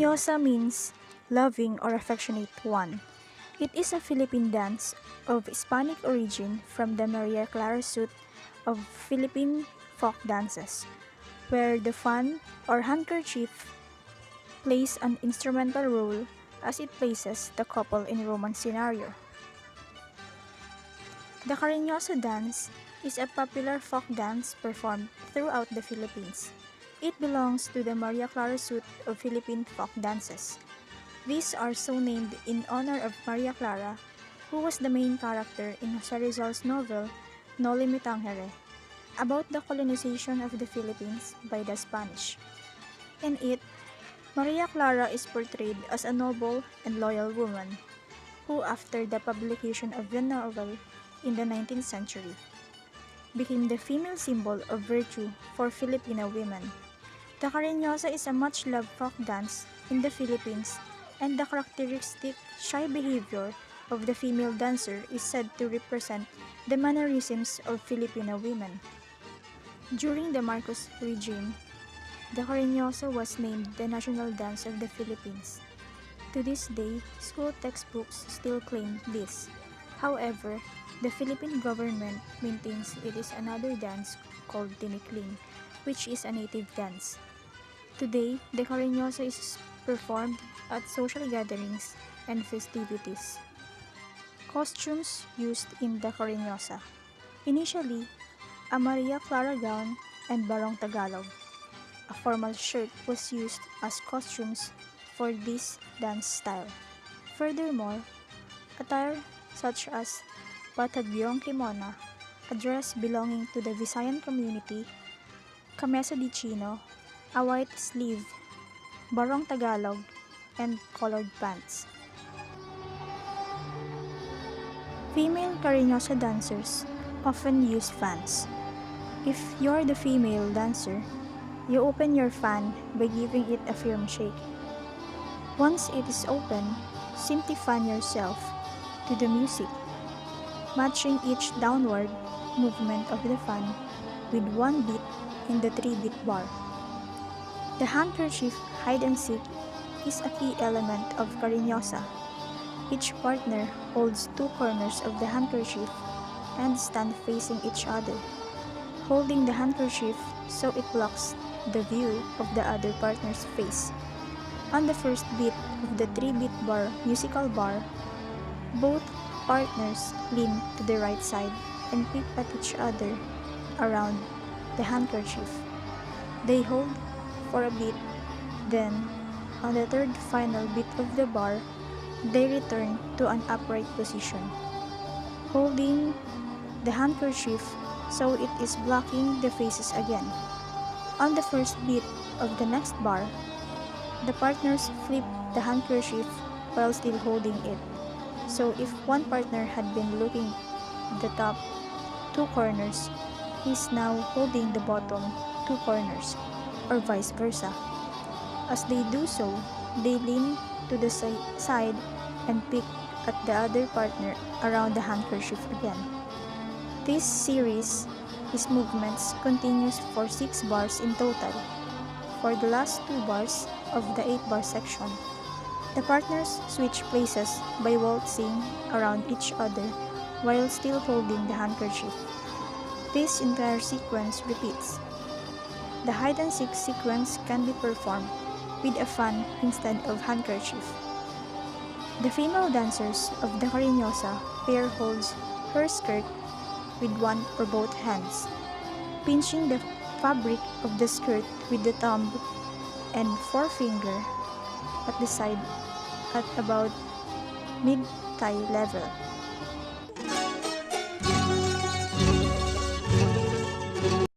Cariñosa means loving or affectionate one. It is a Philippine dance of Hispanic origin from the Maria Clara suite of Philippine folk dances, where the fan or handkerchief plays an instrumental role as it places the couple in a romance scenario. The Cariñosa dance is a popular folk dance performed throughout the Philippines. It belongs to the Maria Clara suite of Philippine folk dances. These are so named in honor of Maria Clara, who was the main character in Jose Rizal's novel Noli Me Tangere, about the colonization of the Philippines by the Spanish. In it, Maria Clara is portrayed as a noble and loyal woman, who after the publication of the novel in the 19th century, became the female symbol of virtue for Filipino women. The Cariñosa is a much-loved folk dance in the Philippines, and the characteristic shy behavior of the female dancer is said to represent the mannerisms of Filipino women. During the Marcos regime, the Cariñosa was named the national dance of the Philippines. To this day, school textbooks still claim this. However, the Philippine government maintains it is another dance called tinikling, which is a native dance. Today, the Cariñosa is performed at social gatherings and festivities. Costumes used in the Cariñosa. Initially, a Maria Clara gown and barong Tagalog. A formal shirt was used as costumes for this dance style. Furthermore, attire such as Batagyong Kimono, a dress belonging to the Visayan community, Camisa de Chino, a white sleeve, barong Tagalog, and colored pants. Female Cariñosa dancers often use fans. If you're the female dancer, you open your fan by giving it a firm shake. Once it is open, simply fan yourself to the music, matching each downward movement of the fan with one beat in the 3-beat bar. The handkerchief hide and seek is a key element of Cariñosa. Each partner holds two corners of the handkerchief and stand facing each other, holding the handkerchief so it blocks the view of the other partner's face. On the first beat of the 3-beat bar musical bar, both partners lean to the right side and pick at each other around the handkerchief. They hold for a beat, then, on the third final beat of the bar, they return to an upright position, holding the handkerchief so it is blocking the faces again. On the first beat of the next bar, the partners flip the handkerchief while still holding it. So if one partner had been looking at the top two corners, he is now holding the bottom two corners, or vice versa. As they do so, they lean to the side and pick at the other partner around the handkerchief again. This series, these movements continues for 6 bars in total. For the last 2 bars of the 8-bar section, the partners switch places by waltzing around each other while still holding the handkerchief. This entire sequence repeats. The hide-and-seek sequence can be performed with a fan instead of handkerchief. The female dancers of the Cariñosa pair holds her skirt with one or both hands, pinching the fabric of the skirt with the thumb and forefinger at the side at about mid-thigh level.